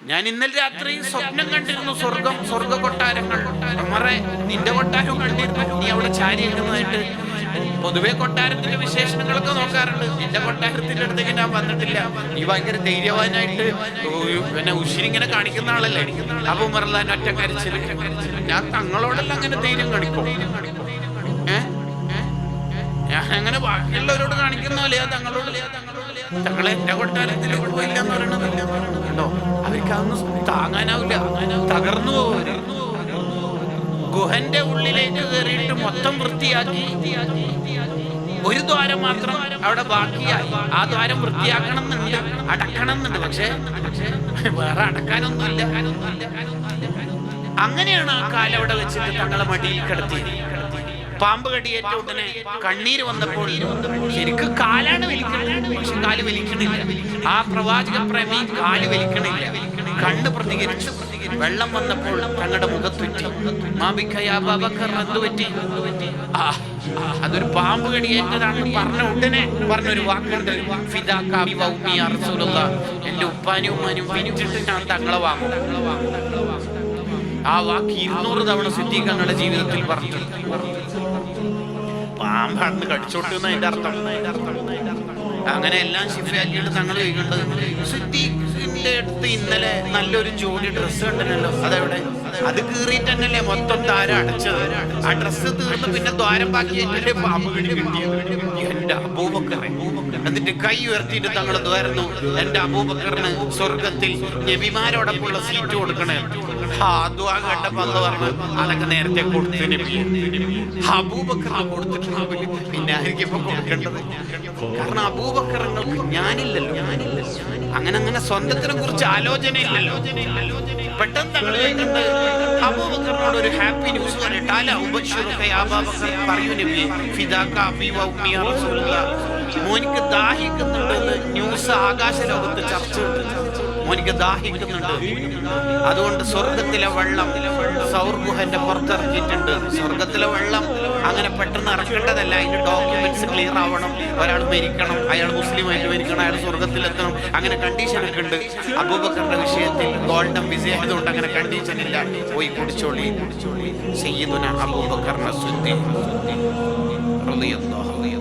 ഞാൻ ഇന്നലെ രാത്രി സ്വപ്നം കണ്ടിരുന്നു, സ്വർഗ കൊട്ടാരങ്ങൾ. ഉമറെ, നിന്റെ കൊട്ടാരം കണ്ടിരുന്നു, നീ അവിടെ ചാരി നിൽക്കുന്നതായിട്ട്. പൊതുവെ കൊട്ടാരത്തിന്റെ വിശേഷണങ്ങളൊക്കെ നോക്കാറുണ്ട്. നിന്റെ കൊട്ടാരത്തിന്റെ അടുത്തേക്ക് ഞാൻ വന്നിട്ടില്ല. നീ ഭയങ്കര ധൈര്യവാനായിട്ട് പിന്നെ ഉശിരിങ്ങനെ കാണിക്കുന്ന ആളല്ലേ. അപ്പൊ ഉമറല്ലാൻ ഒറ്റ കരച്ചില്. ഞാൻ തങ്ങളോടെല്ലാം അങ്ങനെ ധൈര്യം കാണിക്കും. ഞാൻ അങ്ങനെ ബാക്കിയുള്ളവരോട് കാണിക്കുന്ന പോലെയാ തങ്ങളോട്. തങ്ങളെ എന്റെ കൊട്ടാരത്തിലേക്ക് പോയില്ലെന്ന് പറയണതല്ലോ. അവർക്ക് അതൊന്നും താങ്ങാനാവില്ല, തകർന്നു പോവര്. ഗുഹന്റെ ഉള്ളിലേക്ക് കയറിയിട്ട് മൊത്തം വൃത്തിയാക്കി. ഒരു ദ്വാരം മാത്രം അവിടെ ബാക്കിയായി. ആ ദ്വാരം വൃത്തിയാക്കണം എന്നുണ്ട്, അടക്കണം എന്നുണ്ട്. പക്ഷെ വേറെ അടക്കാനൊന്നുമില്ല. അങ്ങനെയാണ് ആ കാലം അവിടെ വെച്ചിട്ട് തങ്ങളെ മടിയിൽ കിടത്തിയത്. പാമ്പ് കടിയേറ്റ ഉടനെ കണ്ണീര് വന്നപ്പോൾ ശരിക്കും കാലാണ് വലിക്കുന്നത്, പക്ഷെ കാല് വലിക്കണില്ല. ആ പ്രവാചക പ്രേമി കാല് വലിക്കണില്ല. കണ്ണ് പ്രതികരിച്ചു. വെള്ളം വന്നപ്പോൾ തങ്ങളുടെ മുഖത്തുറ്റി. അതൊരു പാമ്പ് കടിയേറ്റതാണെന്ന് പറഞ്ഞ ഉടനെ പറഞ്ഞൊരു വാക്കുണ്ട്, എന്റെ ഉപ്പാനും ഉമ്മാനും പിരിച്ചിട്ട് ഞാൻ തങ്ങളെ വാങ്ങും. ആ വാക്ക് 200 തവണ സിദ്ദീഖ് തങ്ങളുടെ ജീവിതത്തിൽ പറഞ്ഞു. പാമ്പാണെന്ന് കടിച്ചോട്ടെന്ന് അതിന്റെ അർത്ഥം. അങ്ങനെ എല്ലാം ശിഫയാക്കിയിട്ട് തങ്ങൾ ചോദിക്കേണ്ടത്, സിദ്ദീഖിന്റെ അടുത്ത് ഇന്നലെ നല്ലൊരു ജോഡി ഡ്രസ്സ് കണ്ടല്ലോ, അതെവിടെ? അത് കീറിയിട്ട് തന്നെയല്ലേ മൊത്തം താരം അടച്ചത്. ആ ഡ്രസ്സ് തീർന്ന് പിന്നെ ദ്വാരം ബാക്കിയായിട്ടല്ലേ പാമ്പ് കടി കിട്ടിയത്. എന്റെ അബൂബക്കറെ. എന്നിട്ട് കൈ ഉയർത്തിയിട്ട് തങ്ങൾ ദ്വാരുന്നു, എന്റെ അബൂബക്കറിന് സ്വർഗത്തിൽ നബിമാരോടൊപ്പമുള്ള സീറ്റ് കൊടുക്കണേ. കേട്ടപ്പോ അന്ന് പറഞ്ഞു, അതൊക്കെ നേരത്തെ കൊടുത്തു നബിയെ. അബൂബക്കറിന് കൊടുത്തിട്ടുണ്ട്, പിന്നെ ആയിരിക്കും ഇപ്പൊ കൊടുക്കേണ്ടത്. കാരണം അബൂബക്കറങ്ങൾക്ക് ഞാനില്ലല്ലോ. അങ്ങനെ സ്വന്തത്തിനെ കുറിച്ച് ആലോചന ഇല്ലല്ലോ. പെട്ടെന്ന് തങ്ങൾ കേൾക്കുന്നുണ്ട്, അബൂബക്കറിനോട് ഒരു ഹാപ്പി ന്യൂസ് പറയട്ടെ. പറയൂ നബിയെ, മോനിക്ക് ദാഹിക്കുന്നുണ്ടെന്ന് ന്യൂസ് ആകാശ ലോകത്ത് ചർച്ച ഉണ്ട്. മോനിക്ക് ദാഹിക്കുന്നുണ്ട്, അതുകൊണ്ട് സ്വർഗത്തിലെ വെള്ളം സൗർഗുഹന്റെ പുറത്തിറക്കിയിട്ടുണ്ട്. സ്വർഗത്തിലെ വെള്ളം അങ്ങനെ പെട്ടെന്ന് ഇറക്കേണ്ടതല്ല, അതിന്റെ ഡോക്യുമെന്റ്സ് ക്ലിയർ ആവണം. ഒരാൾ മരിക്കണം, അയാൾ മുസ്ലിമായിട്ട് മരിക്കണം, അയാൾ സ്വർഗത്തിലെത്തണം, അങ്ങനെ കണ്ടീഷനൊക്കെ ഉണ്ട്. അബൂബക്കറിന്റെ വിഷയത്തിൽ ഗോൾഡൻ വിസ ആയതുകൊണ്ട് അങ്ങനെ കണ്ടീഷൻ ഇല്ല. പോയി കുടിച്ചോളി. സയ്യിദുനാ അബൂബക്കർ റളിയല്ലാഹു അൻഹു.